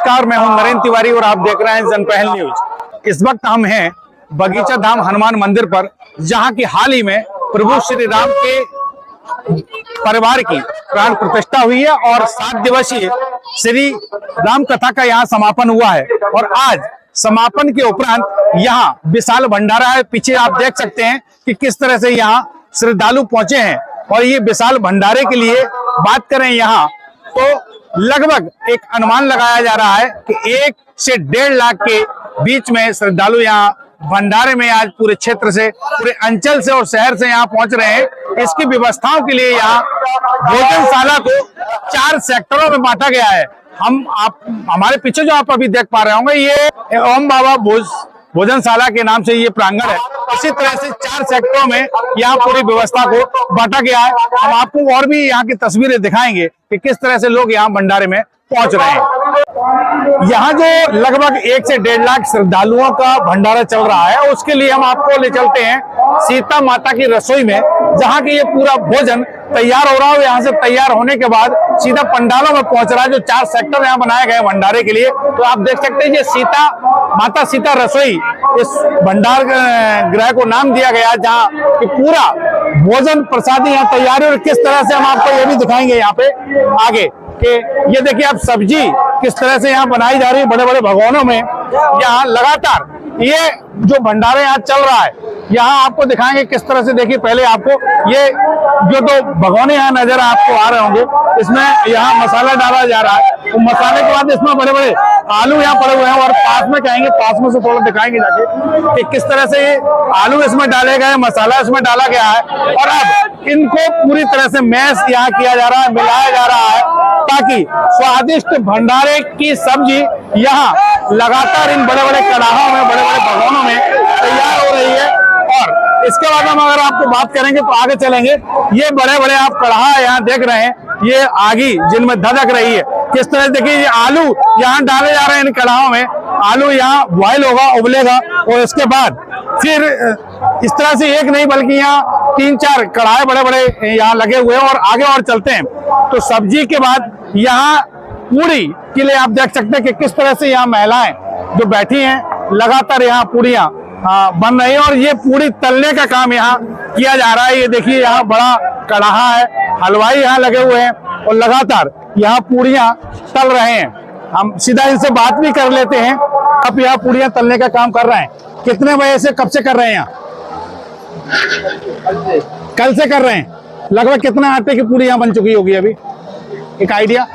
नमस्कार, मैं हूं नरेंद्र तिवारी और आप देख रहे हैं जनपहल न्यूज। इस वक्त हम हैं बगीचा धाम हनुमान मंदिर पर, जहां की हाल ही में प्रभु श्री राम के परिवार की प्राण प्रतिष्ठा हुई है और 7 दिवसीय श्री राम कथा का यहाँ समापन हुआ है। और आज समापन के उपरांत यहाँ विशाल भंडारा है। पीछे आप देख सकते हैं कि किस तरह से यहाँ श्रद्धालु पहुंचे हैं। और ये विशाल भंडारे के लिए बात करें यहाँ तो लगभग एक अनुमान लगाया जा रहा है कि 1 से 1.5 लाख के बीच में श्रद्धालु यहाँ भंडारे में आज पूरे क्षेत्र से, पूरे अंचल से और शहर से यहाँ पहुंच रहे हैं। इसकी व्यवस्थाओं के लिए यहाँ भोजनशाला को 4 सेक्टरों में बांटा गया है। हमारे पीछे जो आप अभी देख पा रहे होंगे, ये ओम बाबा भोजनशाला के नाम से ये प्रांगण है। इसी तरह से 4 सेक्टरों में यहाँ पूरी व्यवस्था को बांटा गया है। हम आपको और भी यहाँ की तस्वीरें दिखाएंगे कि किस तरह से लोग यहाँ भंडारे में पहुंच रहे हैं। यहाँ जो लगभग 1 से 1.5 लाख श्रद्धालुओं का भंडारा चल रहा है, उसके लिए हम आपको ले चलते हैं सीता माता की रसोई में, जहाँ की ये पूरा भोजन तैयार हो रहा है। यहाँ से तैयार होने के बाद सीधा पंडालों में पहुंच रहा है। जो 4 सेक्टर यहाँ बनाए गए भंडारे के लिए, तो आप देख सकते हैं ये माता सीता रसोई इस भंडार गृह को नाम दिया गया, जहाँ कि पूरा भोजन प्रसादी यहाँ तैयार है। और किस तरह से हम आपको ये भी दिखाएंगे यहाँ पे आगे कि ये देखिए आप सब्जी किस तरह से यहाँ बनाई जा रही है बड़े बड़े भगोनों में। यहाँ लगातार ये जो भंडारा यहाँ चल रहा है, यहाँ आपको दिखाएंगे किस तरह से। देखिए पहले आपको ये जो 2 भगोने यहाँ नजर आपको आ रहे होंगे, इसमें यहाँ मसाला डाला जा रहा है। तो मसाले के बाद इसमें बड़े बड़े आलू यहाँ पड़े हुए हैं और पास में कहेंगे, पास में से थोड़ा दिखाएंगे जाके कि किस तरह से ये आलू इसमें डाले गए, मसाला इसमें डाला गया है। और अब इनको पूरी तरह से मैश यहाँ किया जा रहा है, मिलाया जा रहा है, ताकि स्वादिष्ट भंडारे की सब्जी यहाँ लगातार इन बड़े बड़े कड़ाहों में, बड़े बड़े भगोनों में तैयार हो रही है। और इसके बाद हम अगर आपको बात करेंगे तो आगे चलेंगे, ये बड़े बड़े आप कड़ाहा यहाँ देख रहे हैं, ये आगी जिनमें धधक रही है। किस तरह से देखिए ये आलू यहाँ डाले जा रहे हैं इन कड़ाहों में। आलू यहाँ बॉयल होगा, उबलेगा और इसके बाद फिर इस तरह से एक नहीं बल्कि यहाँ 3-4 कढ़ाई बड़े बड़े यहाँ लगे हुए हैं। और आगे और चलते हैं तो सब्जी के बाद यहाँ पूरी के लिए आप देख सकते हैं कि किस तरह से यहाँ महिलाएं जो बैठी हैं, लगातार यहाँ पूड़ियाँ बन रही है। और ये पूरी तलने का काम यहाँ किया जा रहा है। ये देखिए यहाँ बड़ा कढ़ाहा है, हलवाई यहाँ लगे हुए हैं और लगातार यहाँ पूड़ियाँ तल रहे हैं। हम सीधा इनसे बात भी कर लेते हैं। अब यहाँ पूड़ियाँ तलने का काम कर रहे हैं, कितने बजे से, कब से कर रहे हैं यहाँ? कल से कर रहे हैं। लगभग कितना आटे की पूड़ी यहाँ बन चुकी होगी अभी, एक आइडिया?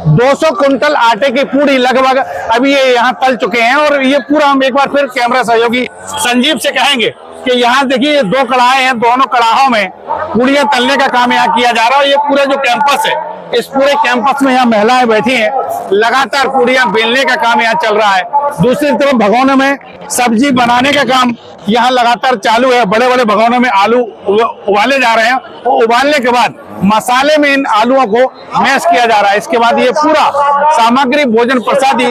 200 कुंटल आटे की पूड़ी लगभग अभी ये यहाँ तल चुके हैं। और ये पूरा हम एक बार फिर कैमरा सहयोगी संजीव से कहेंगे कि यहाँ देखिए ये 2 कढ़ाए हैं, दोनों कढ़ाहों में पूड़ियाँ तलने का काम यहाँ किया जा रहा है। और ये पूरा जो कैंपस है, इस पूरे कैंपस में यहाँ महिलाएं बैठी हैं, लगातार पूड़ियाँ बेलने का काम यहाँ चल रहा है। दूसरी तरफ भगोनों में सब्जी बनाने का काम यहाँ लगातार चालू है। बड़े बड़े भगोनों में आलू उबाले जा रहे हैं और उबालने के बाद मसाले में इन आलूओं को मैश किया जा रहा है। इसके बाद ये पूरा सामग्री भोजन प्रसादी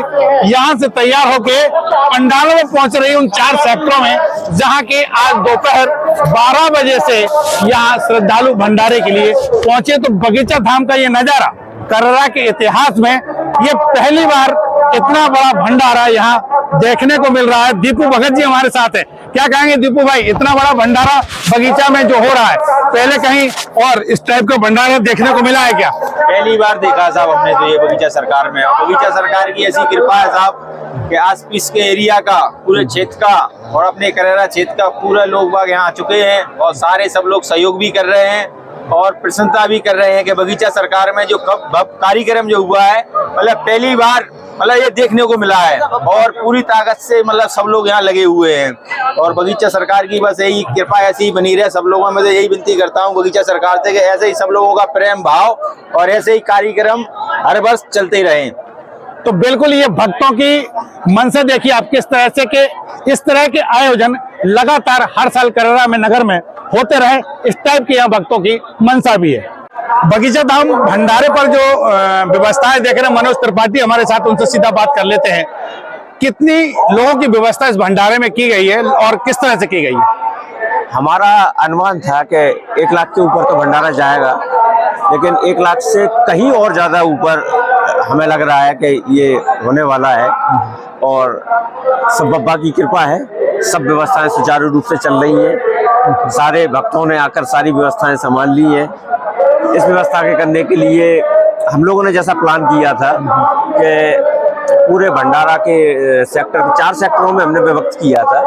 यहाँ से तैयार होके पंडालों में पहुंच रही है उन 4 सेक्टरों में, जहाँ के आज दोपहर 12 बजे से यहाँ श्रद्धालु भंडारे के लिए पहुंचे। तो बगीचा धाम का ये नजारा कररा के इतिहास में ये पहली बार इतना बड़ा भंडारा यहाँ देखने को मिल रहा है। दीपू भगत जी हमारे साथ है। क्या कहेंगे दीपू भाई, इतना बड़ा भंडारा बगीचा में जो हो रहा है, पहले कहीं और इस टाइप का भंडारा देखने को मिला है क्या? पहली बार देखा साहब हमने तो ये बगीचा सरकार में। और बगीचा सरकार की ऐसी कृपा है साहब कि आसपास के एरिया का, पूरे क्षेत्र का और अपने कररा क्षेत्र का पूरा लोग बाग यहाँ आ चुके हैं। और सारे सब लोग सहयोग भी कर रहे हैं और प्रसन्नता भी कर रहे हैं कि बगीचा सरकार में जो कार्यक्रम जो हुआ है, मतलब पहली बार ये देखने को मिला है। और पूरी ताकत से सब लोग यहाँ लगे हुए हैं। और बगीचा सरकार की बस यही कृपा ऐसी ही बनी रहे। सब लोगों में यही विनती करता हूँ बगीचा सरकार से कि ऐसे ही सब लोगों का प्रेम भाव और ऐसे ही कार्यक्रम हर वर्ष चलते रहे। तो बिल्कुल ये भक्तों की मन से देखिए आप किस तरह से कि इस तरह के आयोजन लगातार हर साल कररा में, नगर में होते रहे, इस टाइप की यहाँ भक्तों की मनसा भी है। बगीचा धाम भंडारे पर जो व्यवस्थाएं देख रहे हैं, मनोज त्रिपाठी हमारे साथ, उनसे सीधा बात कर लेते हैं। कितनी लोगों की व्यवस्था इस भंडारे में की गई है और किस तरह से की गई है? हमारा अनुमान था कि 1 लाख के ऊपर तो भंडारा जाएगा, लेकिन 1 लाख से कहीं और ज़्यादा ऊपर हमें लग रहा है कि ये होने वाला है। और सब बाबा की कृपा है, सब व्यवस्थाएं सुचारू रूप से चल रही हैं। सारे भक्तों ने आकर सारी व्यवस्थाएं संभाल ली हैं। इस व्यवस्था के करने के लिए हम लोगों ने जैसा प्लान किया था कि पूरे भंडारा के सेक्टर 4 सेक्टरों में हमने विभक्त किया था।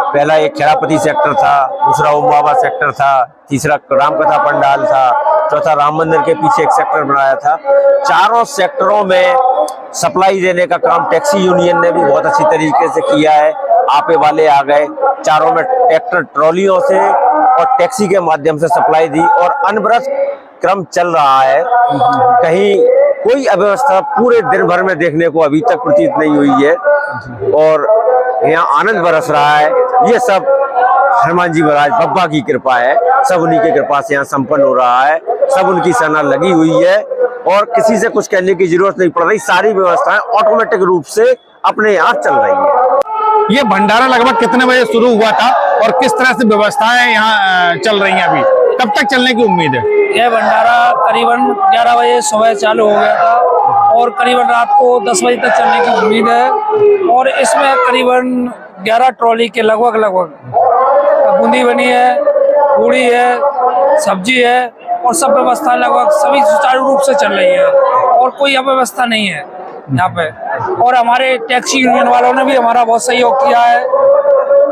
पहला एक खेड़ापति सेक्टर था, दूसरा ओम बाबा सेक्टर था, तीसरा रामकथा पंडाल था, चौथा राम मंदिर के पीछे एक सेक्टर बनाया था। चारों सेक्टरों में सप्लाई देने का काम टैक्सी यूनियन ने भी बहुत अच्छी तरीके से किया है। आपे वाले आ गए, चारों में ट्रैक्टर ट्रॉलियों से और टैक्सी के माध्यम से सप्लाई दी और अनवरत क्रम चल रहा है। कहीं कोई अव्यवस्था पूरे दिन भर में देखने को अभी तक प्रतीत नहीं हुई है और यहाँ आनंद बरस रहा है। ये सब हनुमान जी महाराज बब्बा की कृपा है, सब उन्हीं की कृपा से यहाँ संपन्न हो रहा है। सब उनकी सेना लगी हुई है और किसी से कुछ कहने की जरूरत नहीं पड़ रही। सारी व्यवस्थाएं ऑटोमेटिक रूप से अपने यहाँ चल रही है। ये भंडारा लगभग कितने बजे शुरू हुआ था और किस तरह से व्यवस्थाएं यहाँ चल रही हैं? अभी कब तक चलने की उम्मीद है? यह भंडारा करीबन 11 बजे सुबह चालू हो गया था और करीबन रात को 10 बजे तक चलने की उम्मीद है। और इसमें करीबन 11 ट्रॉली के लगभग बूंदी बनी है, पूड़ी है, सब्जी है और सब व्यवस्था लगभग सभी सुचारू रूप से चल रही है और कोई अव्यवस्था नहीं है यहाँ पे। और हमारे टैक्सी यूनियन वालों ने भी हमारा बहुत सहयोग किया है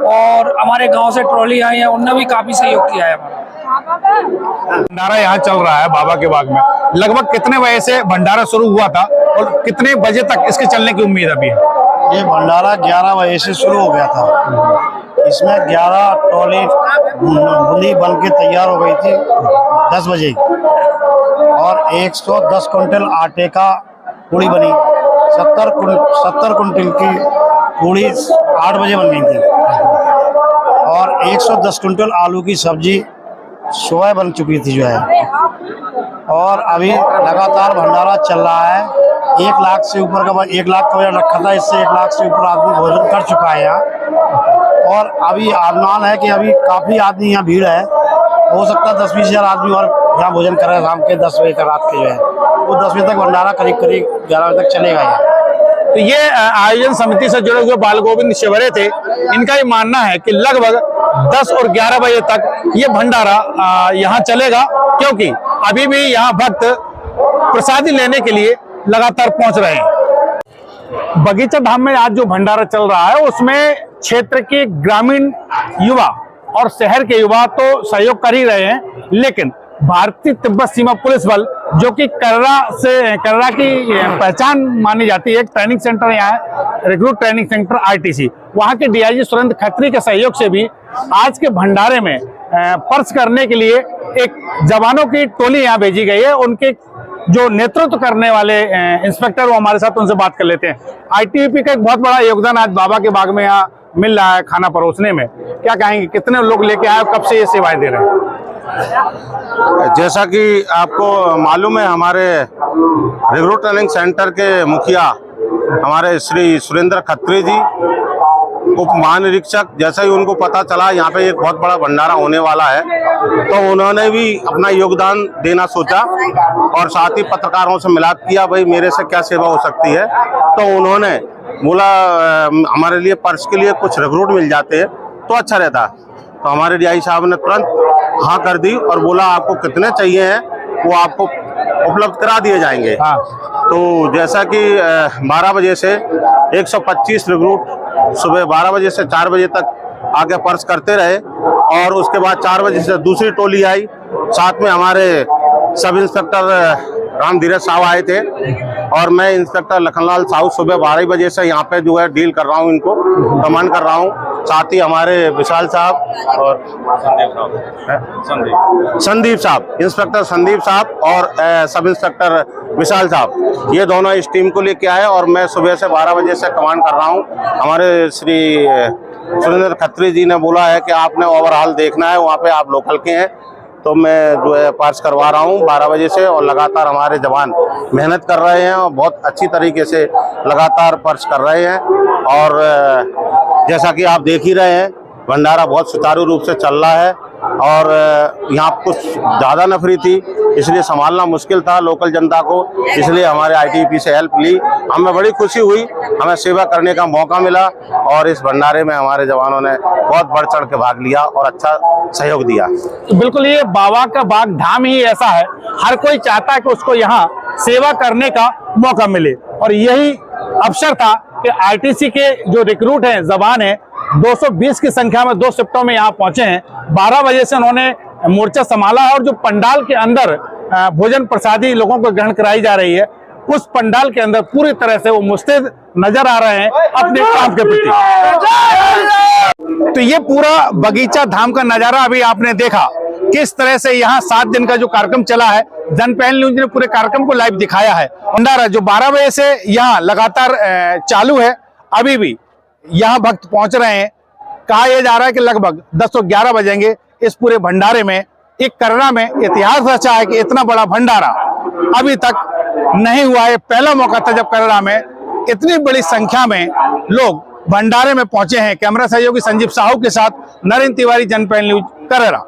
और हमारे गांव से ट्रॉली आई है, उनने भी काफी सहयोग किया है हमारा। भंडारा यहाँ चल रहा है बाबा के बाग में। लगभग कितने बजे से भंडारा शुरू हुआ था और कितने बजे तक इसके चलने की उम्मीद अभी है? ये भंडारा 11 बजे से शुरू हो गया था। इसमें 11 ट्रॉली बूंदी बन के तैयार हो गई थी 10 बजे और 110 कुंटल आटे का पूड़ी बनी। 70 कुंटल की पूड़ी 8 बजे बन गई थी और 110 कुंटल आलू की सब्जी सुबह बन चुकी थी जो है। और अभी लगातार भंडारा चल रहा है। 1 लाख से ऊपर का 1 लाख का वजन रखा था, इससे 1 लाख से ऊपर आदमी भोजन कर चुका है यहाँ। और अभी अनुमान है कि अभी काफ़ी आदमी यहाँ भीड़ है। हो सकता है 10-20 हज़ार आदमी और यहाँ भोजन करे शाम के 10 बजे तक, रात के जो है वो 10 बजे तक भंडारा करीब 11 बजे तक चलेगा यहाँ। तो ये आयोजन समिति से जुड़े हुए बाल गोविंद शिवरे थे। इनका ये मानना है कि लगभग 10 और 11 बजे तक ये भंडारा यहाँ चलेगा, क्योंकि अभी भी यहाँ भक्त प्रसादी लेने के लिए लगातार पहुंच रहे हैं। बगीचा धाम में आज जो भंडारा चल रहा है उसमें क्षेत्र के ग्रामीण युवा और शहर के युवा तो सहयोग कर ही रहे हैं, लेकिन भारतीय तिब्बत सीमा पुलिस बल जो कि कर्रा की पहचान मानी जाती है, एक ट्रेनिंग सेंटर यहाँ है, रिक्रूट ट्रेनिंग सेंटर RTC, वहाँ के DIG सुरेंद्र खत्री के सहयोग से भी आज के भंडारे में पर्स करने के लिए एक जवानों की टोली यहाँ भेजी गई है। उनके जो नेतृत्व करने वाले इंस्पेक्टर, वो हमारे साथ, उनसे बात कर लेते हैं। ITBP का एक बहुत बड़ा योगदान आज बाबा के बाग में यहाँ मिल रहा है खाना परोसने में। क्या कहेंगे, कितने लोग लेके आए, कब से ये सेवाएं दे रहे हैं? जैसा कि आपको मालूम है, हमारे रिक्रूट ट्रेनिंग सेंटर के मुखिया हमारे श्री सुरेंद्र खत्री जी, उप महानिरीक्षक, जैसा ही उनको पता चला यहाँ पे एक बहुत बड़ा भंडारा होने वाला है तो उन्होंने भी अपना योगदान देना सोचा और साथ ही पत्रकारों से मिलाप किया, भाई मेरे से क्या सेवा हो सकती है। तो उन्होंने बोला हमारे लिए पर्स के लिए कुछ रिक्रूट मिल जाते हैं तो अच्छा रहता। तो हमारे DI साहब ने तुरंत हाँ कर दी और बोला आपको कितने चाहिए हैं वो आपको उपलब्ध करा दिए जाएंगे। हाँ। तो जैसा कि 12 बजे से 125 रिक्रूट सुबह 12 बजे से 4 बजे तक आके पर्स करते रहे और उसके बाद 4 बजे से दूसरी टोली आई, साथ में हमारे सब इंस्पेक्टर राम धीरज साहब आए थे और मैं इंस्पेक्टर लखनलाल साहू सुबह 12 बजे से यहाँ पे जो है डील कर रहा हूँ, इनको कमांड कर रहा हूँ। साथ ही हमारे विशाल साहब और संदीप साहब, इंस्पेक्टर संदीप साहब और सब इंस्पेक्टर विशाल साहब, ये दोनों इस टीम को लेके आए और मैं सुबह से 12 बजे से कमांड कर रहा हूँ। हमारे श्री सुरेंद्र खत्री जी ने बोला है कि आपने ओवरऑल देखना है, वहाँ पे आप लोकल के हैं, तो मैं जो है पास करवा रहा हूँ 12 बजे से और लगातार हमारे जवान मेहनत कर रहे हैं और बहुत अच्छी तरीके से लगातार पर्स कर रहे हैं। और जैसा कि आप देख ही रहे हैं, भंडारा बहुत सुचारू रूप से चल रहा है। और यहाँ कुछ ज़्यादा नफरी थी, इसलिए संभालना मुश्किल था लोकल जनता को, इसलिए हमारे आईटीबीपी से हेल्प ली। हमें बड़ी खुशी हुई, हमें सेवा करने का मौका मिला और इस भंडारे में हमारे जवानों ने बहुत बढ़ चढ़ के भाग लिया और अच्छा सहयोग दिया। तो बिल्कुल ये बाबा का बाग धाम ही ऐसा है, हर कोई चाहता है कि उसको यहाँ सेवा करने का मौका मिले, और यही अवसर था कि आरटीसी के जो रिक्रूट हैं, जवान हैं, 220 की संख्या में 2 शिफ्टों में यहाँ पहुंचे हैं। 12 बजे से उन्होंने मोर्चा संभाला और जो पंडाल के अंदर भोजन प्रसादी लोगों को ग्रहण कराई जा रही है, उस पंडाल के अंदर पूरी तरह से वो मुस्तैद नजर आ रहे हैं अपने काम के प्रति। तो ये पूरा बगीचा धाम का नजारा अभी आपने देखा, किस तरह से यहाँ 7 दिन का जो कार्यक्रम चला है, जनपहल न्यूज ने पूरे कार्यक्रम को लाइव दिखाया है। भंडारा जो 12 बजे से यहाँ लगातार चालू है, अभी भी यहाँ भक्त पहुंच रहे हैं। कहा यह जा रहा है कि लगभग 10 से 11 बजेंगे। इस पूरे भंडारे में एक करना में इतिहास रचा है कि इतना बड़ा भंडारा अभी तक नहीं हुआ है। पहला मौका था जब करना में इतनी बड़ी संख्या में लोग भंडारे में पहुंचे हैं। कैमरा सहयोगी संजीव साहू के साथ नरेंद्र तिवारी, जनपहल न्यूज, कररा।